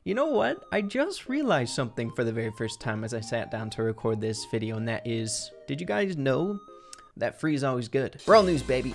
You know what? I just realized something for the very first time as I sat down to record this video, and that is, did you guys know that free is always good? Brawl news, baby!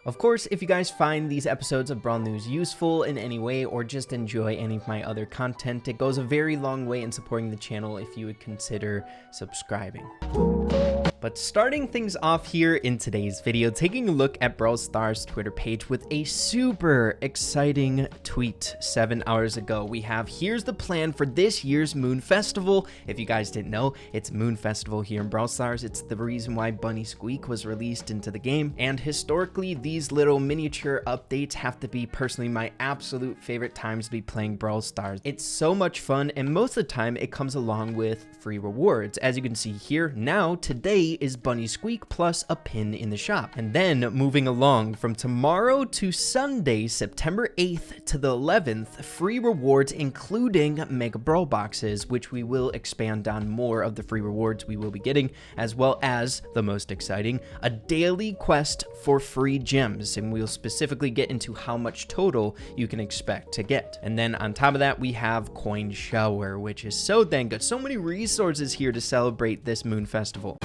Of course, if you guys find these episodes of Brawl News useful in any way or just enjoy any of my other content, it goes a very long way in supporting the channel if you would consider subscribing. But starting things off here in today's video, taking a look at Brawl Stars' Twitter page with a super exciting tweet 7 hours ago. We have, here's the plan for this year's Moon Festival. If you guys didn't know, it's Moon Festival here in Brawl Stars. It's the reason why Bunny Squeak was released into the game. And historically, these little miniature updates have to be personally my absolute favorite times to be playing Brawl Stars. It's so much fun, and most of the time it comes along with free rewards. As you can see here, now today is Bunny Squeak plus a pin in the shop. And then moving along from tomorrow to Sunday, September 8th to the 11th, free rewards including Mega Brawl boxes, which we will expand on more of the free rewards we will be getting, as well as, the most exciting, a daily quest for free gems, and we'll specifically get into how much total you can expect to get. And then on top of that, we have Coin Shower, which is so dang good. So many resources here to celebrate this Moon Festival.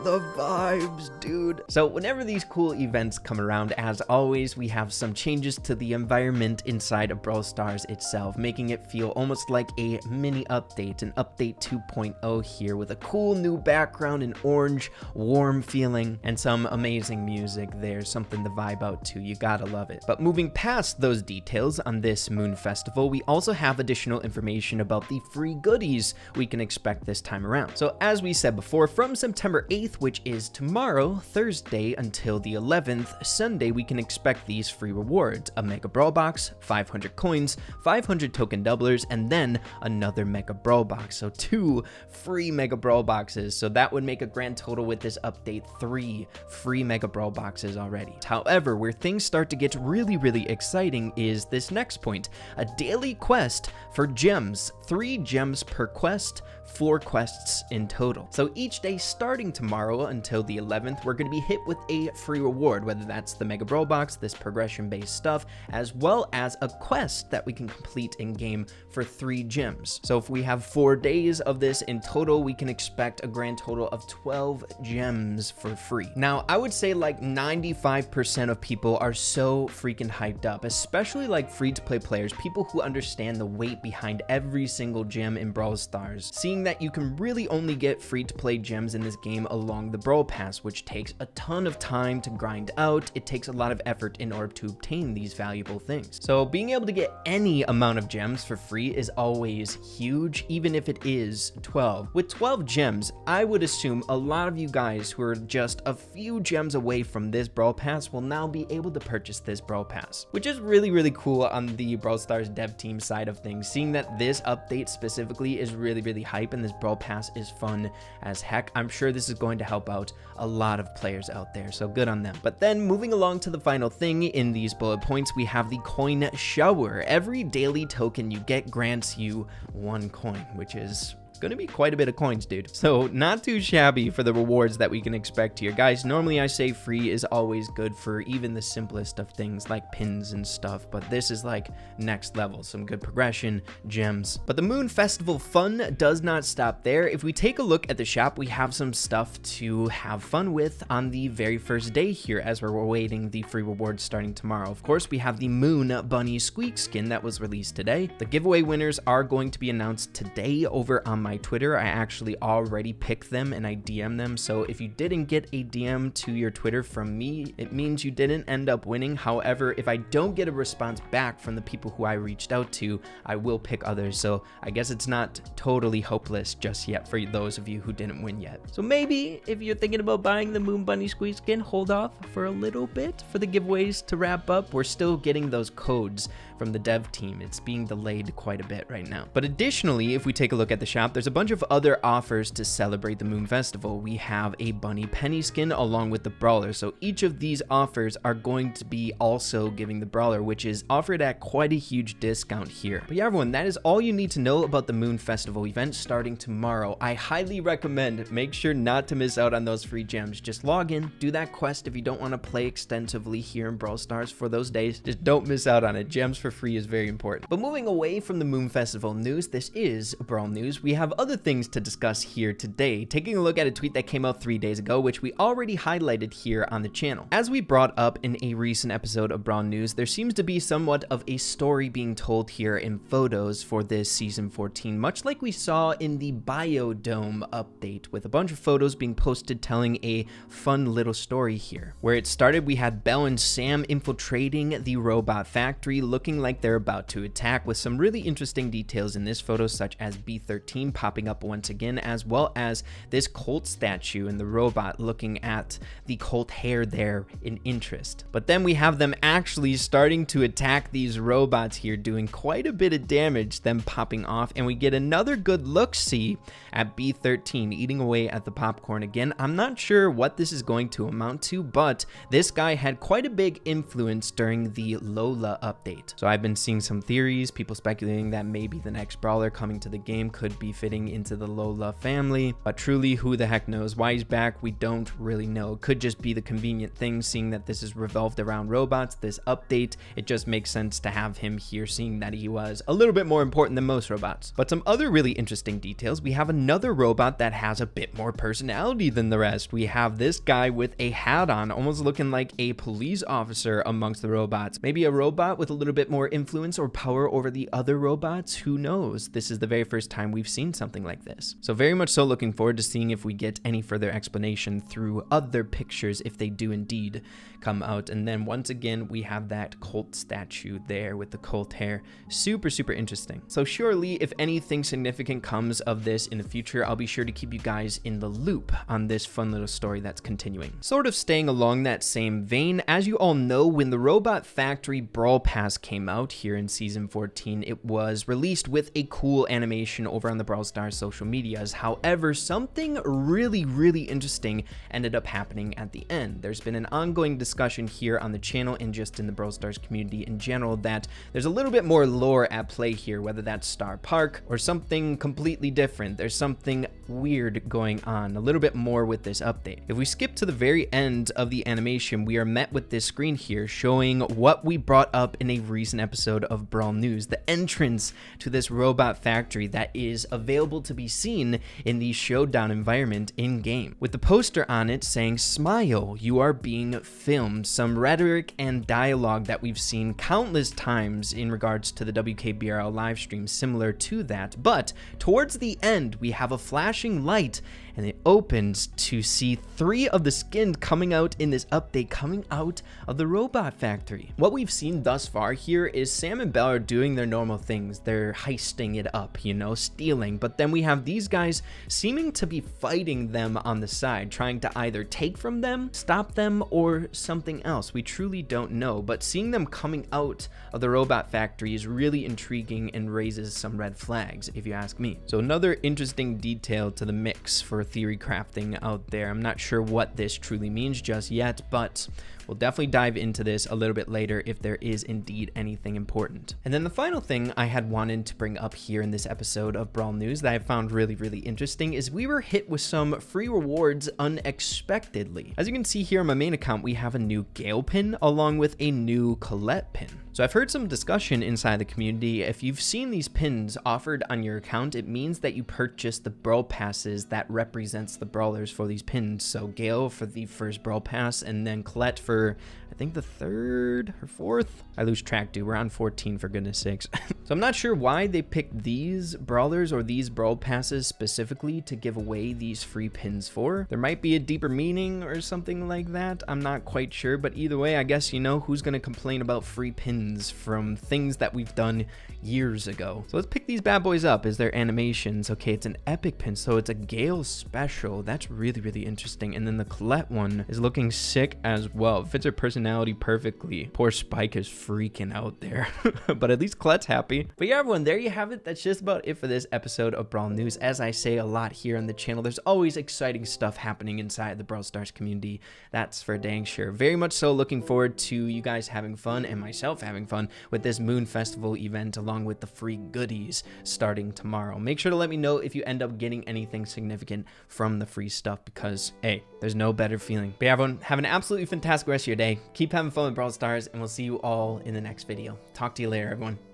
The vibes, dude. So whenever these cool events come around, as always, we have some changes to the environment inside of Brawl Stars itself, making it feel almost like a mini update, an update 2.0 here with a cool new background, an orange, warm feeling, and some amazing music there, something to vibe out to. You gotta love it. But moving past those details on this Moon Festival, we also have additional information about the free goodies we can expect this time around. So as we said before, from September 8th, which is tomorrow, Thursday, until the 11th, Sunday, we can expect these free rewards: a Mega Brawl box, 500 coins, 500 token doublers, and then another Mega Brawl box. So 2 free Mega Brawl boxes. So that would make a grand total with this update 3 free Mega Brawl boxes already. However, where things start to get really exciting is this next point: a daily quest for gems. 3 gems per quest, 4 quests in total. So each day starting tomorrow until the 11th, we're going to be hit with a free reward, whether that's the Mega Brawl box, this progression-based stuff, as well as a quest that we can complete in-game for 3 gems. So if we have 4 days of this in total, we can expect a grand total of 12 gems for free. Now, I would say like 95% of people are so freaking hyped up, especially like free-to-play players, people who understand the weight behind every single gem in Brawl Stars, seeing that you can really only get free-to-play gems in this game along the Brawl Pass, which takes a ton of time to grind out. It takes a lot of effort in order to obtain these valuable things. So being able to get any amount of gems for free is always huge, even if it is 12. With 12 gems, I would assume a lot of you guys who are just a few gems away from this Brawl Pass will now be able to purchase this Brawl Pass, which is really cool on the Brawl Stars dev team side of things, seeing that this update specifically is really hype and this Brawl Pass is fun as heck. I'm sure this is going to help out a lot of players out there, so good on them. But then moving along to the final thing in these bullet points, we have the Coin Shower. Every daily token you get grants you 1 coin, which is gonna be quite a bit of coins, dude. So not too shabby for the rewards that we can expect here. Guys, normally I say free is always good for even the simplest of things like pins and stuff, but this is like next level, some good progression, gems. But the Moon Festival fun does not stop there. If we take a look at the shop, we have some stuff to have fun with on the very first day here as we're awaiting the free rewards starting tomorrow. Of course, we have the Moon Bunny Squeak skin that was released today. The giveaway winners are going to be announced today over on my Twitter. I actually already picked them and I DM them, so if you didn't get a DM to your Twitter from me, it means you didn't end up winning. However, if I don't get a response back from the people who I reached out to, I will pick others, so I guess it's not totally hopeless just yet for those of you who didn't win yet. So maybe if you're thinking about buying the Moon Bunny Squeak skin, hold off for a little bit for the giveaways to wrap up. We're still getting those codes from the dev team. It's being delayed quite a bit right now. But additionally, if we take a look at the shop, There's a bunch of other offers to celebrate the Moon Festival. We have a bunny penny skin along with the brawler, so each of these offers are going to be also giving the brawler, which is offered at quite a huge discount here. But yeah, everyone, that is all you need to know about the Moon Festival event starting tomorrow. I highly recommend make sure not to miss out on those free gems. Just log in, do that quest if you don't want to play extensively here in Brawl Stars for those days. Just don't miss out on it. Gems for free is very important. But moving away from the Moon Festival news, this is Brawl news. We have other things to discuss here today. Taking a look at a tweet that came out 3 days ago, which we already highlighted here on the channel. As we brought up in a recent episode of Brawl news, there seems to be somewhat of a story being told here in photos for this season 14, much like we saw in the Biodome update, with a bunch of photos being posted telling a fun little story here. Where it started, we had Belle and Sam infiltrating the robot factory, looking like they're about to attack, with some really interesting details in this photo, such as B13 popping up once again, as well as this Colt statue and the robot looking at the Colt hair there in interest. But then we have them actually starting to attack these robots here, doing quite a bit of damage, them popping off, and we get another good look-see at B13 eating away at the popcorn again. I'm not sure what this is going to amount to, but this guy had quite a big influence during the Lola update. So I've been seeing some theories, people speculating that maybe the next brawler coming to the game could be fitting into the Lola family, but truly, who the heck knows? Why he's back, we don't really know. It could just be the convenient thing, seeing that this is revolved around robots, this update. It just makes sense to have him here, seeing that he was a little bit more important than most robots. But some other really interesting details, we have another robot that has a bit more personality than the rest. We have this guy with a hat on, almost looking like a police officer amongst the robots. Maybe a robot with a little bit more influence or power over the other robots, who knows? This is the very first time we've seen something like this. So very much so looking forward to seeing if we get any further explanation through other pictures, if they do indeed come out. And then once again, we have that Colt statue there with the Colt hair. Super interesting. So surely, if anything significant comes of this in the future, I'll be sure to keep you guys in the loop on this fun little story that's continuing. Sort of staying along that same vein, as you all know, when the Robot Factory Brawl Pass came out here in Season 14, it was released with a cool animation over on the Brawl Stars social medias. However, something really interesting ended up happening at the end. There's been an ongoing discussion here on the channel and just in the Brawl Stars community in general that there's a little bit more lore at play here, whether that's Star Park or something completely different. There's something weird going on, a little bit more with this update. If we skip to the very end of the animation, we are met with this screen here showing what we brought up in a recent episode of Brawl News, the entrance to this robot factory that is available to be seen in the showdown environment in-game, with the poster on it saying, "Smile, you are being filmed." Some rhetoric and dialogue that we've seen countless times in regards to the WKBRL live stream, similar to that. But towards the end, we have a flashing light and it opens to see 3 of the skins coming out in this update, coming out of the robot factory. What we've seen thus far here is Sam and Belle are doing their normal things. They're heisting it up, you know, stealing. But then we have these guys seeming to be fighting them on the side, trying to either take from them, stop them, or something else. We truly don't know, but seeing them coming out of the robot factory is really intriguing and raises some red flags, if you ask me. So another interesting detail to the mix for theory crafting out there. I'm not sure what this truly means just yet, but we'll definitely dive into this a little bit later if there is indeed anything important. And then the final thing I had wanted to bring up here in this episode of Brawl News that I found really interesting is we were hit with some free rewards unexpectedly. As you can see here on my main account, we have a new Gale pin along with a new Colette pin. So I've heard some discussion inside the community. If you've seen these pins offered on your account, it means that you purchased the Brawl Passes that represents the brawlers for these pins. So Gale for the first Brawl Pass, and then Colette for, I think, the 3rd or 4th. I lose track, dude. We're on 14, for goodness sakes. So I'm not sure why they picked these brawlers or these Brawl Passes specifically to give away these free pins for. There might be a deeper meaning or something like that. I'm not quite sure, but either way, I guess, you know, who's going to complain about free pins from things that we've done years ago? So let's pick these bad boys up. Is there animations? Okay, it's an epic pin, so it's a Gale special. That's really interesting. And then the Colette one is looking sick as well. Fits her personality personality perfectly. Poor Spike is freaking out there, but at least Colette's happy. But yeah, everyone, there you have it. That's just about it for this episode of Brawl News. As I say a lot here on the channel, there's always exciting stuff happening inside the Brawl Stars community. That's for dang sure. Very much so looking forward to you guys having fun and myself having fun with this Moon Festival event, along with the free goodies starting tomorrow. Make sure to let me know if you end up getting anything significant from the free stuff, because hey, there's no better feeling. But yeah, everyone, have an absolutely fantastic rest of your day. Keep having fun with Brawl Stars, and we'll see you all in the next video. Talk to you later, everyone.